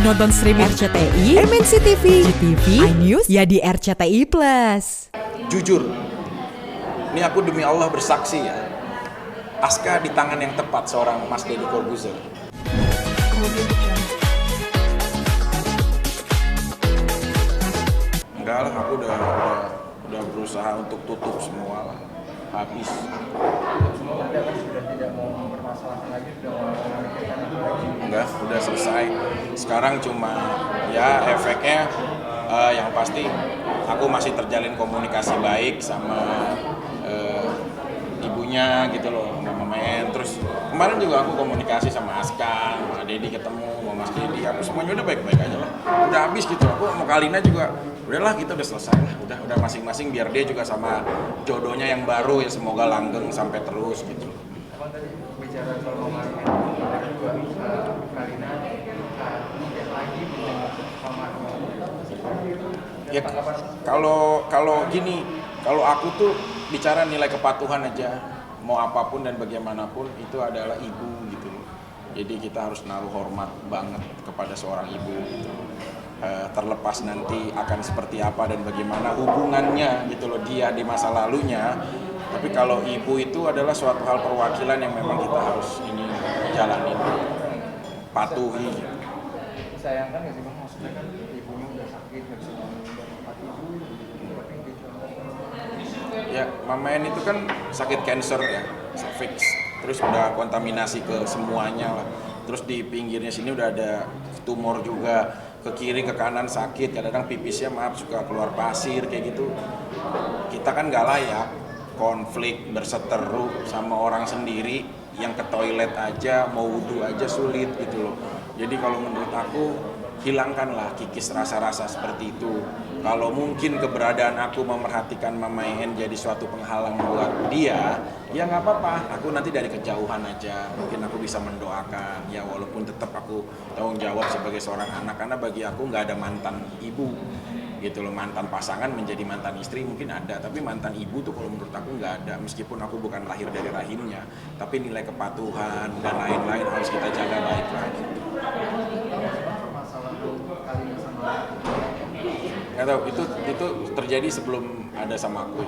Nonton streaming RCTI, MNC TV, GTV, iNews, ya di RCTI Plus. Jujur, ini aku demi Allah bersaksi ya, Aska di tangan yang tepat seorang Mas Deddy Corbuzier. Enggak lah, aku udah berusaha untuk tutup semua lah, habis. Enggak, udah selesai. Sekarang cuma ya efeknya yang pasti aku masih terjalin komunikasi baik sama ibunya gitu loh, sama Mama En. Terus kemarin juga aku komunikasi sama Aska, sama Deddy, ketemu sama Mas Deddy. Aku semuanya udah baik-baik aja lah. Udah habis gitu. Aku sama Kalina juga udahlah, kita udah selesai lah. Udah masing-masing, biar dia juga sama jodohnya yang baru ya, semoga langgeng sampai terus gitu. Abang tadi bicara soal Mama En, ada juga Kalina tidak lagi menengok Mama En. Ya kalau gini, kalau aku tuh bicara nilai kepatuhan aja, mau apapun dan bagaimanapun itu adalah ibu gitu. Jadi kita harus naruh hormat banget kepada seorang ibu gitu. Terlepas nanti akan seperti apa dan bagaimana hubungannya gitu loh dia di masa lalunya. Tapi kalau ibu itu adalah suatu hal perwakilan yang memang kita harus ini jalanin, patuhi. Disayangkan nggak sih Bang, maksudnya kan ibunya udah sakit, nggak bisa ngomong tempat ibu, Ya, Mama En itu kan sakit cancer ya, cervix. Terus udah kontaminasi ke semuanya lah. Terus di pinggirnya sini udah ada tumor juga, ke kiri ke kanan sakit, kadang-kadang pipisnya suka keluar pasir kayak gitu. Kita kan nggak layak konflik berseteru sama orang sendiri yang ke toilet aja, mau wudhu aja sulit gitu loh. Jadi kalau menurut aku, hilangkanlah kikis rasa-rasa seperti itu. Kalau mungkin keberadaan aku memerhatikan Mama En jadi suatu penghalang buat dia, ya nggak apa-apa. Aku nanti dari kejauhan aja, mungkin aku bisa mendoakan. Ya walaupun tetap aku tanggung jawab sebagai seorang anak, karena bagi aku nggak ada mantan ibu gitu loh. Mantan pasangan menjadi mantan istri mungkin ada, tapi mantan ibu tuh kalau menurut aku nggak ada. Meskipun aku bukan lahir dari rahimnya, tapi nilai kepatuhan dan lain-lain harus kita jaga baik-baik. Nggak tahu, itu terjadi sebelum ada sama aku.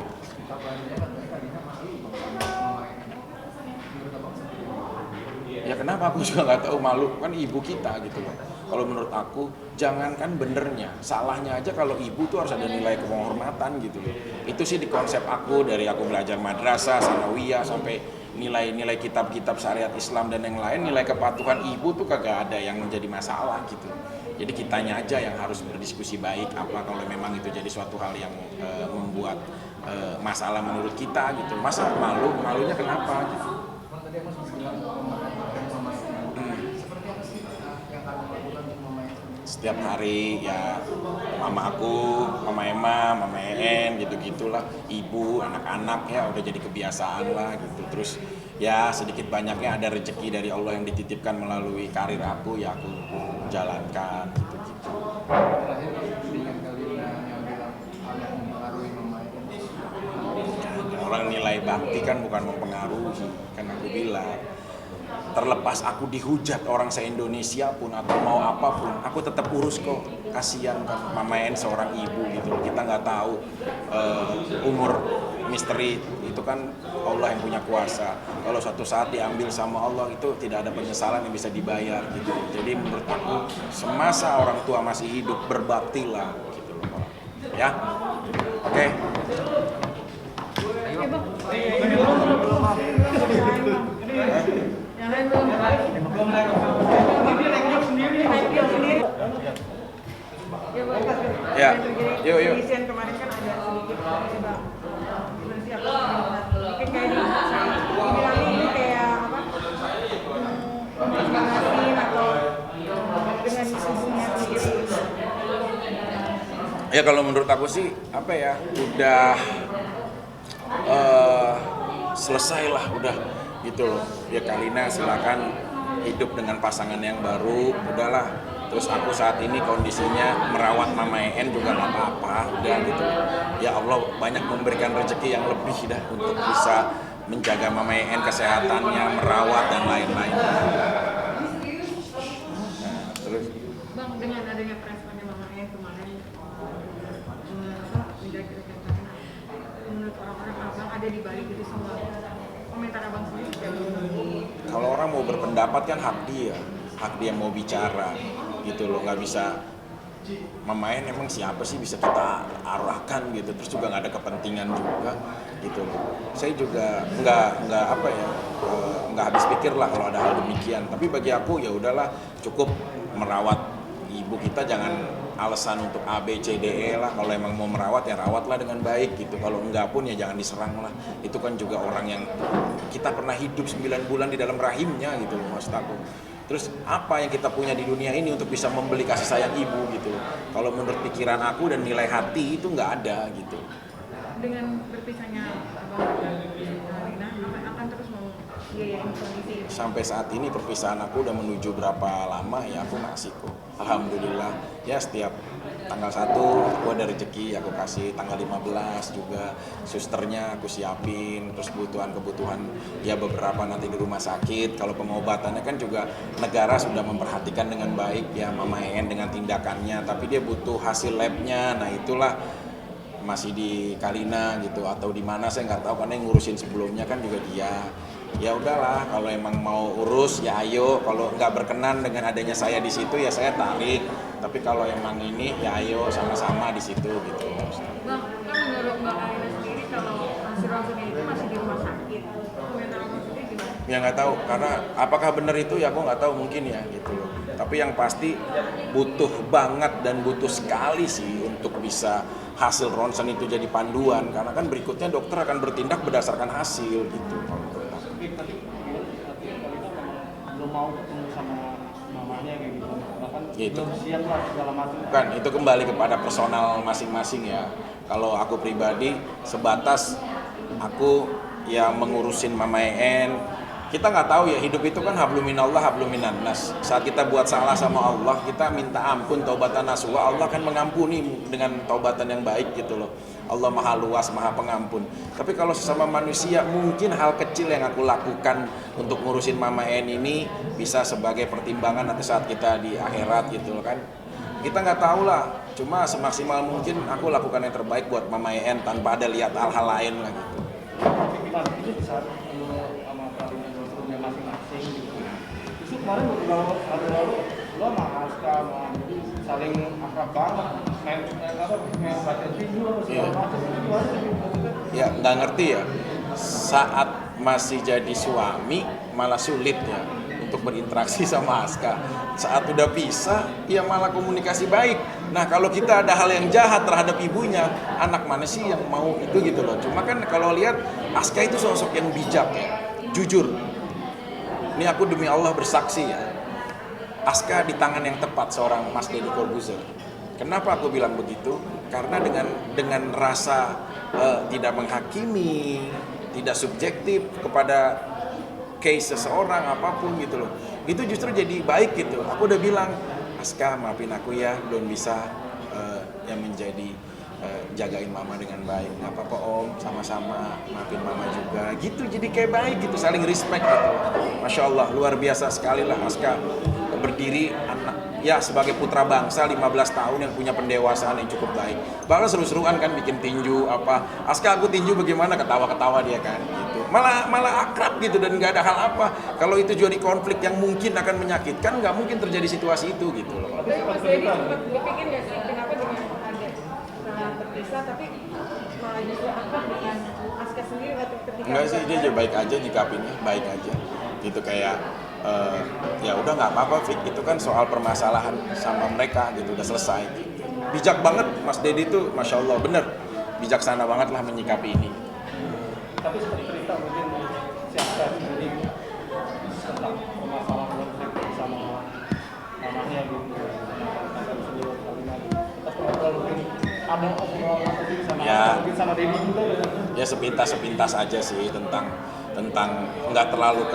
Ya kenapa, aku juga nggak tahu, malu, kan ibu kita gitu loh. Kalau menurut aku, jangankan benernya, salahnya aja kalau ibu tuh harus ada nilai penghormatan gitu loh. Itu sih di konsep aku, dari aku belajar madrasah, sanawiyah, sampai nilai-nilai kitab-kitab syariat Islam dan yang lain, nilai kepatuhan ibu tuh kagak ada yang menjadi masalah gitu. Jadi kitanya aja yang harus berdiskusi baik, apa kalau memang itu jadi suatu hal yang membuat masalah menurut kita gitu. Masa malunya kenapa gitu. Tadi aku sempat bilang Mama En, seperti apa sih yang kamu lakukan untuk Mama En? Setiap hari ya mama aku, Mama Emma, Mama En gitu-gitulah, ibu, anak-anak ya udah jadi kebiasaan lah gitu. Terus ya sedikit banyaknya ada rezeki dari Allah yang dititipkan melalui karir aku, ya aku jalankan gitu-gitu. Terakhir dengan Kalina yang bilang anak mempengaruhi Mama En. Orang nilai bakti kan bukan mempengaruhi, kan aku bilang. Terlepas aku dihujat orang se-Indonesia pun atau mau apapun, aku tetap urus kok. Kasihan kan Mama En seorang ibu gitu. Kita nggak tahu umur misteri itu kan Allah yang punya kuasa. Kalau suatu saat diambil sama Allah itu tidak ada penyesalan yang bisa dibayar gitu. Jadi menurut aku semasa orang tua masih hidup berbaktilah gitu. Ya, oke. Ya, yuk. Desain kemarin kan ada sedikit coba gimana sih aku bikin kayak dibilangnya ini kayak apa menginspirasi atau dengan sisinya sendiri. Ya kalau menurut aku sih apa ya, udah selesai lah, udah gitu loh. Ya Kalina silakan hidup dengan pasangan yang baru, udahlah. Terus aku saat ini kondisinya merawat Mama En juga nggak apa-apa, udah gitu. Ya Allah banyak memberikan rezeki yang lebih dah untuk bisa menjaga Mama En kesehatannya, merawat dan lain-lain. Nah, terus Bang, dengan adanya responnya Mama En kemarin menurut orang-orang abang ada di balik itu semua, komentar abang sendiri seperti apa? Kalau orang mau berpendapat kan hak dia mau bicara gitu loh, nggak bisa memain. Emang siapa sih bisa kita arahkan gitu, terus juga nggak ada kepentingan juga gitu loh. Saya juga nggak apa ya, nggak habis pikir lah kalau ada hal demikian. Tapi bagi aku ya udahlah, cukup merawat ibu kita, jangan alasan untuk A, B, C, D, E lah. Kalau emang mau merawat ya rawatlah dengan baik gitu. Kalau enggak pun ya jangan diserang lah. Itu kan juga orang yang kita pernah hidup 9 bulan di dalam rahimnya gitu loh, maksud aku. Terus apa yang kita punya di dunia ini untuk bisa membeli kasih sayang ibu gitu. Kalau menurut pikiran aku dan nilai hati itu nggak ada gitu. Dengan berpisahnya abang dan Lina, akan terus mau biayain kondisi ibu? Sampai saat ini perpisahan aku udah menuju berapa lama ya, aku masih kok. Alhamdulillah ya, setiap tanggal 1 aku ada rezeki, aku kasih tanggal 15 juga susternya aku siapin, terus kebutuhan ya beberapa nanti di rumah sakit. Kalau pengobatannya kan juga negara sudah memperhatikan dengan baik ya Mama En dengan tindakannya, tapi dia butuh hasil labnya. Nah itulah masih di Kalina gitu atau di mana saya nggak tahu, karena yang ngurusin sebelumnya kan juga dia. Ya udahlah, kalau emang mau urus ya ayo, kalau nggak berkenan dengan adanya saya di situ ya saya tarik. Tapi kalau emang ini ya ayo sama-sama di situ gitu. Bang, kan menurut Mbak Kalina sendiri kalau hasil ronsennya itu masih di rumah sakit, komentar abang sendiri gimana? Ya nggak tahu, karena apakah benar itu ya aku nggak tahu, mungkin ya gitu loh. Tapi yang pasti butuh banget dan butuh sekali sih untuk bisa hasil ronsen itu jadi panduan, karena kan berikutnya dokter akan bertindak berdasarkan hasil gitu. Tadi belum mau ketemu sama mamanya kayak gitu, bahkan Gitu. belum siap lah segala macam. Kan itu kembali kepada personal masing-masing ya. Kalau aku pribadi sebatas aku ya mengurusin Mama En. Kita nggak tahu ya, hidup itu kan hablum minallah hablum minannas. Saat kita buat salah sama Allah, kita minta ampun, taubatan nasuha, Allah akan mengampuni dengan taubatan yang baik gitu loh. Allah maha luas, maha pengampun. Tapi kalau sesama manusia, mungkin hal kecil yang aku lakukan untuk ngurusin Mama En ini bisa sebagai pertimbangan nanti saat kita di akhirat gitu loh kan. Kita nggak tahu lah, cuma semaksimal mungkin aku lakukan yang terbaik buat Mama En tanpa ada lihat hal-hal lain lah gitu. Tapi kita itu bisa sama Kalina dulu masing-masing gitu. Justru kemarin beberapa hari lalu lo sama Aska sama jadi saling akrab banget, main baca video segala macam itu gimana sih maksudnya? Ya nggak ngerti ya, saat masih jadi suami malah sulit ya untuk berinteraksi sama Aska. Saat udah pisah ya malah komunikasi baik. Nah kalau kita ada hal yang jahat terhadap ibunya, anak mana sih yang mau itu gitu loh. Cuma kan kalau lihat Aska itu sosok yang bijak ya, jujur. Ini aku demi Allah bersaksi ya, Aska di tangan yang tepat seorang Mas Deddy Corbuzier. Kenapa aku bilang begitu? Karena dengan rasa tidak menghakimi, tidak subjektif kepada case seseorang apapun gitu loh. Itu justru jadi baik gitu. Aku udah bilang, Aska maafin aku ya, belum bisa yang menjadi jagain Mama dengan baik. Nggak apa-apa Om, sama-sama maafin Mama juga. Gitu, jadi kayak baik gitu, saling respect gitu. Masya Allah, luar biasa sekali lah Aska berdiri anak ya sebagai putra bangsa 15 tahun yang punya pendewasaan yang cukup baik. Bahkan seru-seruan kan bikin tinju apa. Aska aku tinju bagaimana, ketawa-ketawa dia kan gitu. Malah akrab gitu dan nggak ada hal apa. Kalau itu jadi konflik yang mungkin akan menyakitkan, nggak mungkin terjadi situasi itu gitu loh. Tapi Mas Deddy sempat berpikir nggak sih kenapa dengan ada setelah berpisah tapi malah justru akrab dengan Aska sendiri waktu ketika Enggak sih, dia aja baik aja nyikapinnya, baik aja gitu kayak ya udah nggak apa-apa Fik, itu kan soal permasalahan sama mereka gitu, udah selesai gitu. Bijak banget Mas Deddy tuh, Masya Allah, bener bijaksana banget lah menyikapi ini. Tapi seperti cerita mungkin siapa jadi tentang permasalahan konflik sama mamanya gitu, tetap mungkin ada obrolan sih sama Ya. mungkin sama Deddy juga Ya sepintas aja sih tentang nggak terlalu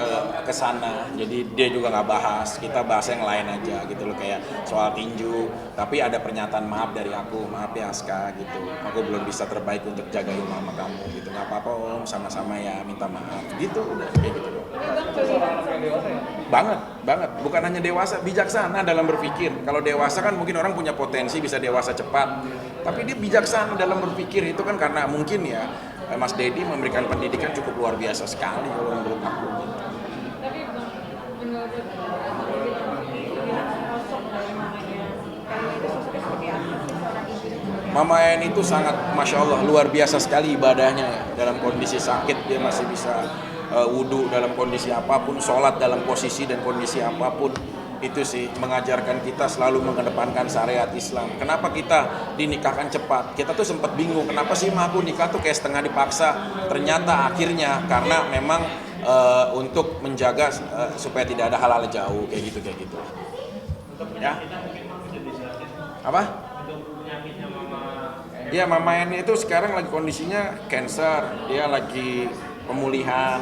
ke sana. Jadi dia juga nggak bahas, kita bahas yang lain aja gitu loh, kayak soal tinju. Tapi ada pernyataan maaf dari aku, maaf ya Aska gitu, aku belum bisa terbaik untuk jagain Mama kamu gitu. Nggak apa-apa Om, sama-sama ya, minta maaf gitu, udah kayak gitu loh. seorang anak yang dewasa ya. Banget. Bukan hanya dewasa, bijaksana dalam berpikir. Kalau dewasa kan mungkin orang punya potensi bisa dewasa cepat. Tapi dia bijaksana dalam berpikir, itu kan karena mungkin ya Mas Dedi memberikan pendidikan cukup luar biasa sekali kalau menurut aku. Tapi menurut sosok dari mamanya, kalau itu sosoknya seperti apa sih seorang ibu? Mama En itu sangat, Masya Allah, luar biasa sekali ibadahnya ya. Dalam kondisi sakit dia masih bisa wudhu dalam kondisi apapun, sholat dalam posisi dan kondisi apapun. Itu sih mengajarkan kita selalu mengedepankan syariat Islam. Kenapa kita dinikahkan cepat? Kita tuh sempat bingung, kenapa sih mah aku nikah tuh kayak setengah dipaksa. Ternyata akhirnya karena memang untuk menjaga supaya tidak ada halal jauh kayak gitu. Ya. Apa? Ya, Mama En itu sekarang lagi kondisinya cancer, dia lagi pemulihan.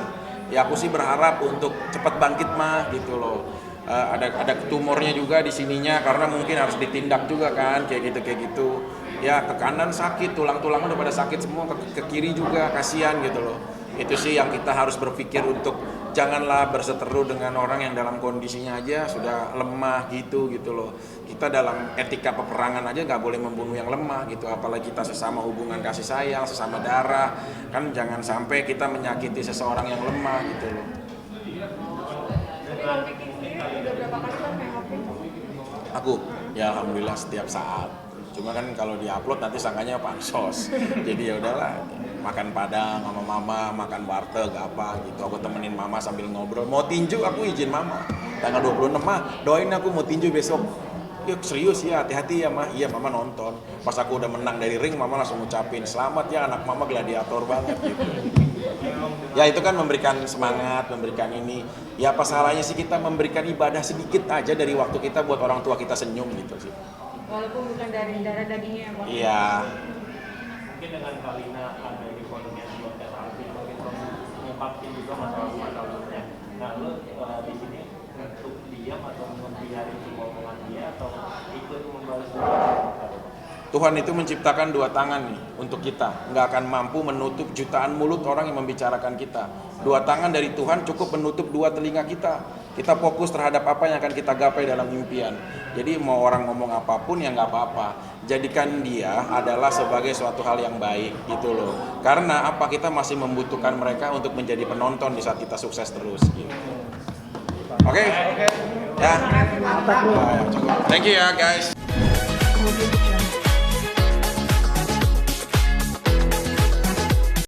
Ya aku sih berharap untuk cepat bangkit mah gitu loh. Ada tumornya juga di sininya karena mungkin harus ditindak juga kan kayak gitu. Ya ke kanan sakit, tulang-tulangnya udah pada sakit semua, ke kiri juga kasihan gitu loh. Itu sih yang kita harus berpikir untuk janganlah berseteru dengan orang yang dalam kondisinya aja sudah lemah gitu loh. Kita dalam etika peperangan aja nggak boleh membunuh yang lemah gitu, apalagi kita sesama hubungan kasih sayang, sesama darah. Kan jangan sampai kita menyakiti seseorang yang lemah gitu loh. Tapi Bang Vicky sendiri udah berapa kali kan nengokin? Aku, ya alhamdulillah setiap saat. Cuma kan kalau diupload nanti sangkanya pansos. Jadi ya udahlah, makan padang sama mama, makan warteg apa gitu. Aku temenin mama sambil ngobrol. Mau tinju aku izin mama. Tanggal 26 mah doain aku mau tinju besok. Yuk serius ya, hati-hati ya mah. Iya mama nonton. Pas aku udah menang dari ring, mama langsung ngucapin selamat ya anak mama gladiator banget gitu. Ya itu kan memberikan semangat, memberikan ini. Ya apa salahnya sih kita memberikan ibadah sedikit aja dari waktu kita buat orang tua kita senyum gitu sih. Walaupun bukan dari darah dagingnya ya Bang? Iya. Mungkin dengan Kalina ada di podcast podcast arti mungkin mengungkapkan juga masalah-masalahnya. Nah lu di sini untuk diam atau membiarin semua omongan dia atau ikut membalas Tuhan itu menciptakan dua tangan nih untuk kita. Nggak akan mampu menutup jutaan mulut orang yang membicarakan kita. Dua tangan dari Tuhan cukup menutup dua telinga kita. Kita fokus terhadap apa yang akan kita gapai dalam impian. Jadi mau orang ngomong apapun ya nggak apa-apa. Jadikan dia adalah sebagai suatu hal yang baik gitu loh. Karena apa, kita masih membutuhkan mereka untuk menjadi penonton di saat kita sukses terus gitu. Oke? Ya. Thank you ya guys.